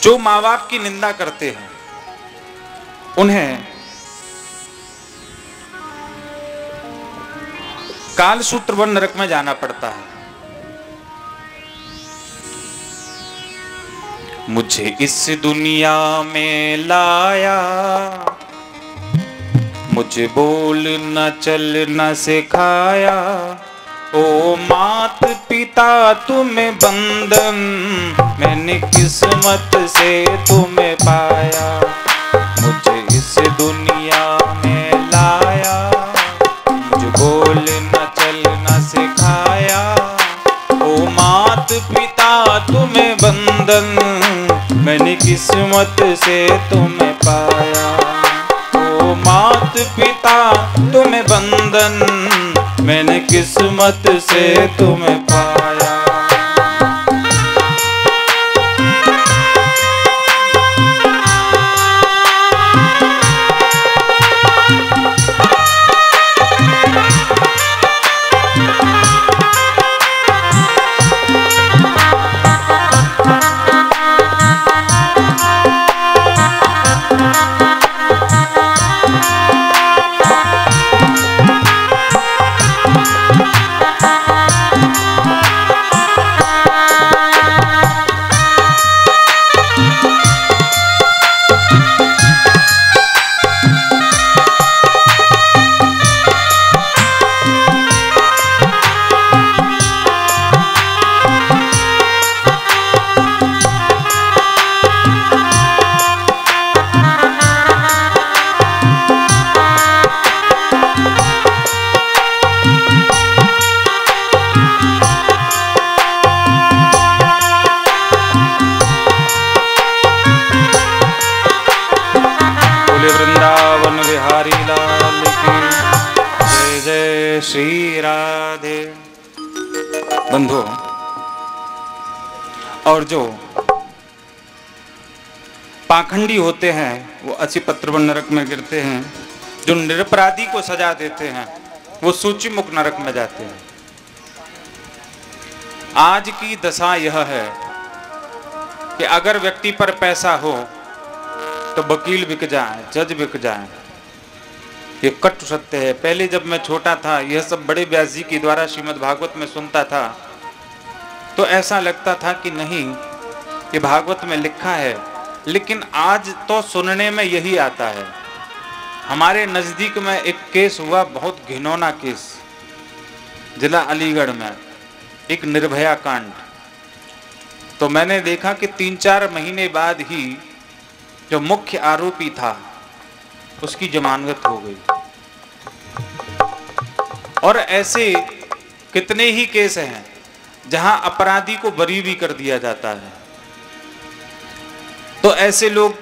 जो माँ बाप की निंदा करते हैं उन्हें काल सूत्रबद्ध नरक में जाना पड़ता है। मुझे इस दुनिया में लाया, मुझे बोलना चलना सिखाया, ओ मात पिता तुम्हें बंधन, मैंने किस्मत से तुम्हें पाया। मुझे इस दुनिया में लाया, मुझे बोलना चलना सिखाया, ओ मात पिता तुम्हें बंधन, मैंने किस्मत से तुम्हें पाया। ओ मात पिता तुम्हें बंधन, मैंने किस्मत से तुम्हें पाया। वृंदावन बिहारी लाल की जय जय श्री राधे। बंधु, और जो पाखंडी होते हैं वो असिपत्रवन नरक में गिरते हैं, जो निरपराधी को सजा देते हैं वो सूचिमुख नरक में जाते हैं। आज की दशा यह है कि अगर व्यक्ति पर पैसा हो तो वकील बिक जाए, जज बिक जाए। ये कट सत्य है। पहले जब मैं छोटा था यह सब बड़े व्यास जी के द्वारा श्रीमद् भागवत में सुनता था तो ऐसा लगता था कि नहीं, ये भागवत में लिखा है, लेकिन आज तो सुनने में यही आता है। हमारे नजदीक में एक केस हुआ, बहुत घिनौना केस, जिला अलीगढ़ में, एक निर्भया कांड। तो मैंने देखा कि 3-4 महीने बाद ही जो मुख्य आरोपी था उसकी जमानत हो गई। और ऐसे कितने ही केस हैं जहां अपराधी को बरी भी कर दिया जाता है। तो ऐसे लोग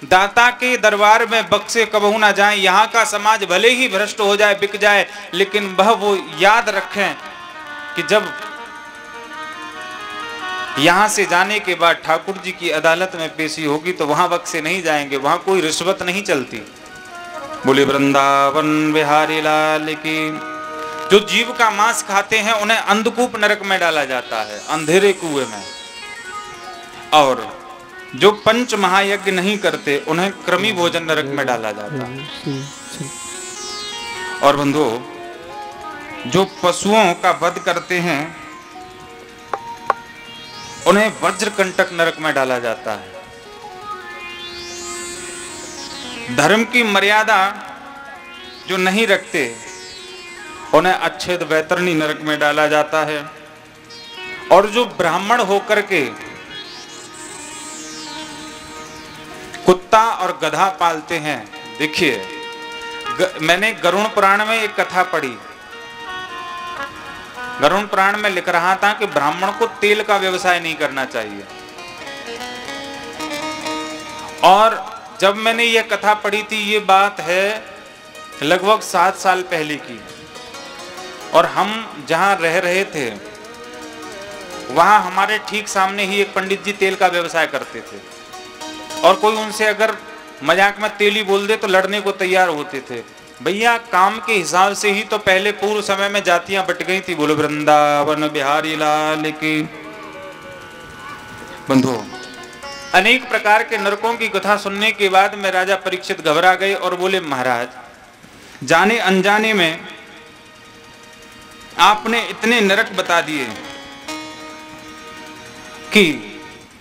दाता के दरबार में बक्से कबहू ना जाएं। यहाँ का समाज भले ही भ्रष्ट हो जाए, बिक जाए, लेकिन वह वो याद रखें कि जब यहां से जाने के बाद ठाकुर जी की अदालत में पेशी होगी तो वहां बक्से नहीं जाएंगे, वहां कोई रिश्वत नहीं चलती। बोले वृंदावन बिहारी लाल की। जो जीव का मांस खाते हैं उन्हें अंधकूप नरक में डाला जाता है, अंधेरे कुएं में। और जो पंच महायज्ञ नहीं करते उन्हें क्रमी भोजन नरक में डाला जाता है। और बंधुओं, जो पशुओं का वध करते हैं उन्हें वज्रकंटक नरक में डाला जाता है। धर्म की मर्यादा जो नहीं रखते उन्हें अच्छेद वैतरणी नरक में डाला जाता है। और जो ब्राह्मण होकर के कुत्ता और गधा पालते हैं, देखिए मैंने गरुड़ पुराण में एक कथा पढ़ी। गरुड़ पुराण में लिख रहा था कि ब्राह्मण को तेल का व्यवसाय नहीं करना चाहिए। और जब मैंने ये कथा पढ़ी थी, ये बात है लगभग 7 साल पहले की, और हम जहां रह रहे थे वहां हमारे ठीक सामने ही एक पंडित जी तेल का व्यवसाय करते थे। और कोई उनसे अगर मजाक में तेली बोल दे तो लड़ने को तैयार होते थे। भैया काम के हिसाब से ही तो पहले पूर्व समय में जातियां बट गई थी। बोलो वृंदावन बिहारी लाल की। बंधुओं, अनेक प्रकार के नरकों की कथा सुनने के बाद में राजा परीक्षित घबरा गए और बोले, महाराज, जाने अनजाने में आपने इतने नरक बता दिए कि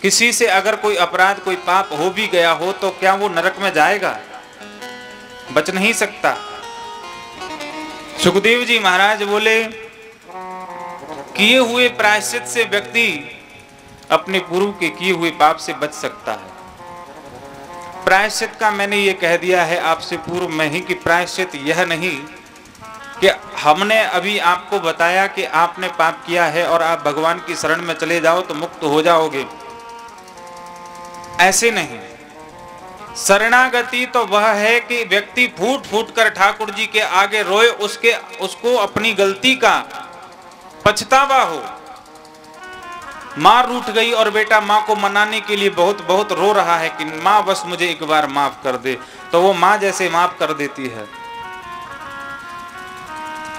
किसी से अगर कोई अपराध, कोई पाप हो भी गया हो तो क्या वो नरक में जाएगा? बच नहीं सकता। सुखदेव जी महाराज बोले, किए हुए प्रायश्चित से व्यक्ति अपने पूर्व के किए हुए पाप से बच सकता है। प्रायश्चित का मैंने ये कह दिया है आपसे पूर्व में ही कि प्रायश्चित यह नहीं कि हमने अभी आपको बताया कि आपने पाप किया है और आप भगवान की शरण में चले जाओ तो मुक्त हो जाओगे, ऐसे नहीं। शरणागति तो वह है कि व्यक्ति फूट फूट कर ठाकुर जी के आगे रोए, उसको अपनी गलती का पछतावा हो। माँ रूठ गई और बेटा माँ को मनाने के लिए बहुत बहुत रो रहा है कि माँ बस मुझे एक बार माफ कर दे, तो वो माँ जैसे माफ कर देती है,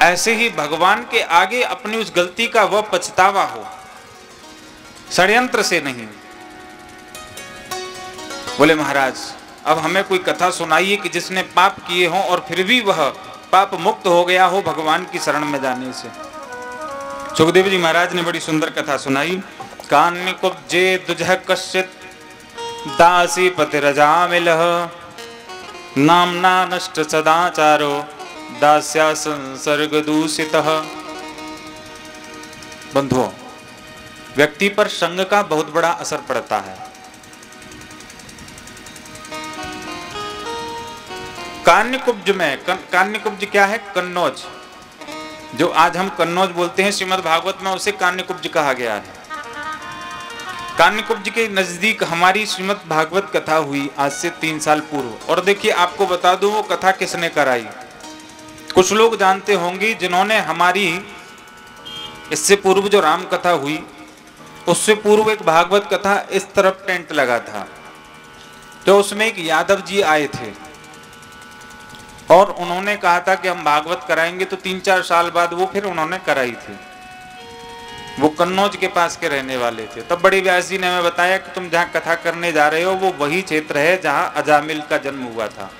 ऐसे ही भगवान के आगे अपनी उस गलती का वह पछतावा हो, षड्यंत्र से नहीं। बोले, महाराज, अब हमें कोई कथा सुनाइए कि जिसने पाप किए हों और फिर भी वह पाप मुक्त हो गया हो भगवान की शरण में जाने से। सुखदेव जी महाराज ने बड़ी सुंदर कथा सुनाई। कान्यकुब्जे दुजह कश्चित दासी पतिरजामिलः नामना नष्ट सदाचारो दास्या संसर्ग दूषितः। बंधुओं, व्यक्ति पर संग का बहुत बड़ा असर पड़ता है। कान्यकुब्ज में, कान्यकुब्ज क्या है? कन्नौज। जो आज हम कन्नौज बोलते हैं, श्रीमद् भागवत में उसे कान्यकुब्ज कहा गया है। कान्यकुब्ज के नजदीक हमारी श्रीमद् भागवत कथा हुई आज से 3 साल पूर्व। और देखिए, आपको बता दूं वो कथा किसने कराई। कुछ लोग जानते होंगे जिन्होंने हमारी इससे पूर्व जो राम कथा हुई उससे पूर्व एक भागवत कथा इस तरफ टेंट लगा था, तो उसमें एक यादव जी आए थे और उन्होंने कहा था कि हम भागवत कराएंगे, तो 3-4 साल बाद वो फिर उन्होंने कराई थी। वो कन्नौज के पास के रहने वाले थे। तब बड़े व्यास जी ने हमें बताया कि तुम जहां कथा करने जा रहे हो वो वही क्षेत्र है जहां अजामिल का जन्म हुआ था।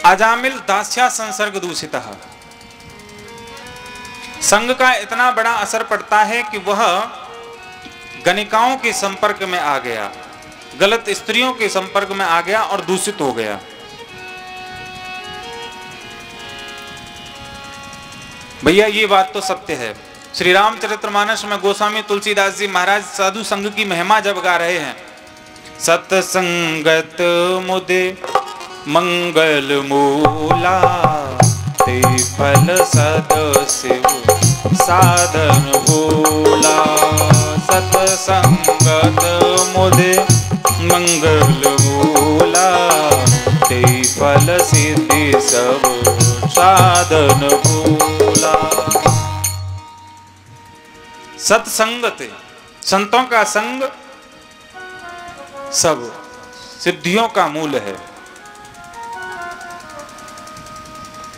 अजामिल दास्या संसर्ग दूषितः। संग का इतना बड़ा असर पड़ता है कि वह गणिकाओं के संपर्क में आ गया, गलत स्त्रियों के संपर्क में आ गया और दूषित हो गया। भैया, ये बात तो सत्य है। श्री रामचरितमानस में गोस्वामी तुलसीदास जी महाराज साधु संग की महिमा जब गा रहे हैं, सत्संगत मुदे मंगल मूला ते फल सद शिव साधन भूला। सत्संगत मुदे मंगल मूला ते फल सिद्धि सब साधन भूला। सत्संगत, संतों का संग सब सिद्धियों का मूल है।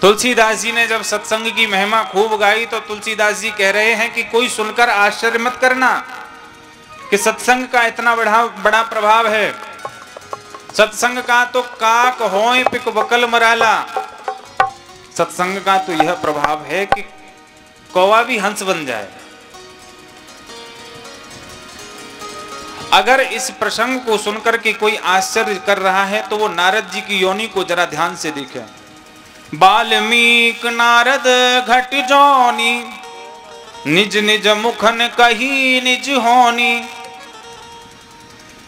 तुलसीदास जी ने जब सत्संग की महिमा खूब गाई तो तुलसीदास जी कह रहे हैं कि कोई सुनकर आश्चर्य मत करना कि सत्संग का इतना बड़ा प्रभाव है। सत्संग का तो काक होए पिक बकल मराला। सत्संग का तो यह प्रभाव है कि कौवा भी हंस बन जाए। अगर इस प्रसंग को सुनकर के कोई आश्चर्य कर रहा है तो वो नारद जी की योनि को जरा ध्यान से देखें। बाल्मीक नारद घट जोनी निज निज मुखन कही निज होनी।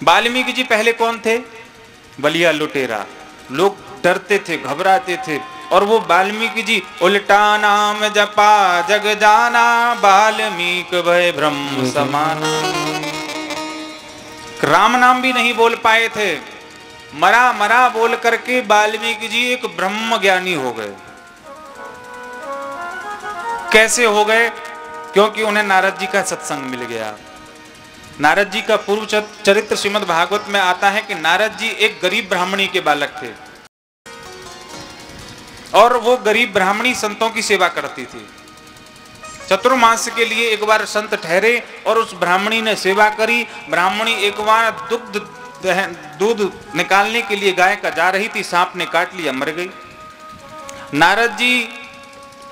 वाल्मीकि जी पहले कौन थे? बलिया लुटेरा। लोग डरते थे, घबराते थे, और वो वाल्मीकि जी उल्टा नाम जपा जग जाना, वाल्मीकि भय ब्रह्म समाना। राम नाम भी नहीं बोल पाए थे, मरा मरा बोल करके वाल्मीकि जी एक ब्रह्म ज्ञानी हो गए। कैसे हो गए? क्योंकि उन्हें नारद जी का सत्संग मिल गया। नारद जी का पूर्व चरित्र श्रीमद् भागवत में आता है कि नारद जी एक गरीब ब्राह्मणी के बालक थे और वो गरीब ब्राह्मणी संतों की सेवा करती थी। चतुर्मास के लिए एक बार संत ठहरे और उस ब्राह्मणी ने सेवा करी। ब्राह्मणी एक बार दूध निकालने के लिए गाय का जा रही थी, सांप ने काट लिया, मर गई। नारद जी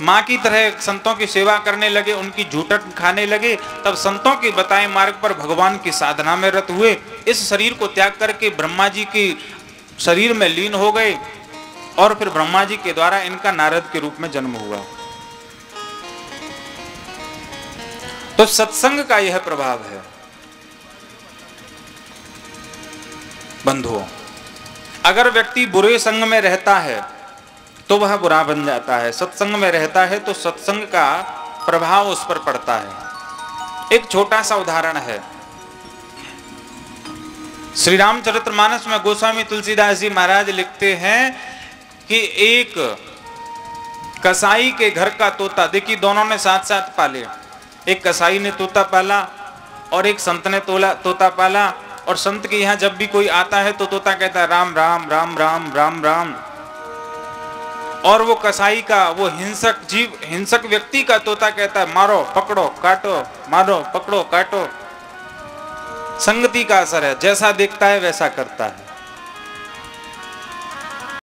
माँ की तरह संतों की सेवा करने लगे, उनकी झूठट खाने लगे। तब संतों के बताए मार्ग पर भगवान की साधना में रत हुए। इस शरीर को त्याग करके ब्रह्मा जी के शरीर में लीन हो गए और फिर ब्रह्मा जी के द्वारा इनका नारद के रूप में जन्म हुआ। तो सत्संग का यह प्रभाव है बंधुओं। अगर व्यक्ति बुरे संग में रहता है तो वह बुरा बन जाता है, सत्संग में रहता है तो सत्संग का प्रभाव उस पर पड़ता है। एक छोटा सा उदाहरण है, श्री रामचरितमानस में गोस्वामी तुलसीदास जी महाराज लिखते हैं कि एक कसाई के घर का तोता, देखिए दोनों ने साथ साथ पाले, एक कसाई ने तोता पाला और एक संत ने तोता पाला। और संत के यहाँ जब भी कोई आता है तो तोता कहता है राम राम राम राम राम राम, और वो कसाई का, वो हिंसक जीव, हिंसक व्यक्ति का तोता कहता है मारो पकड़ो काटो, मारो पकड़ो काटो। संगति का असर है, जैसा देखता है वैसा करता है।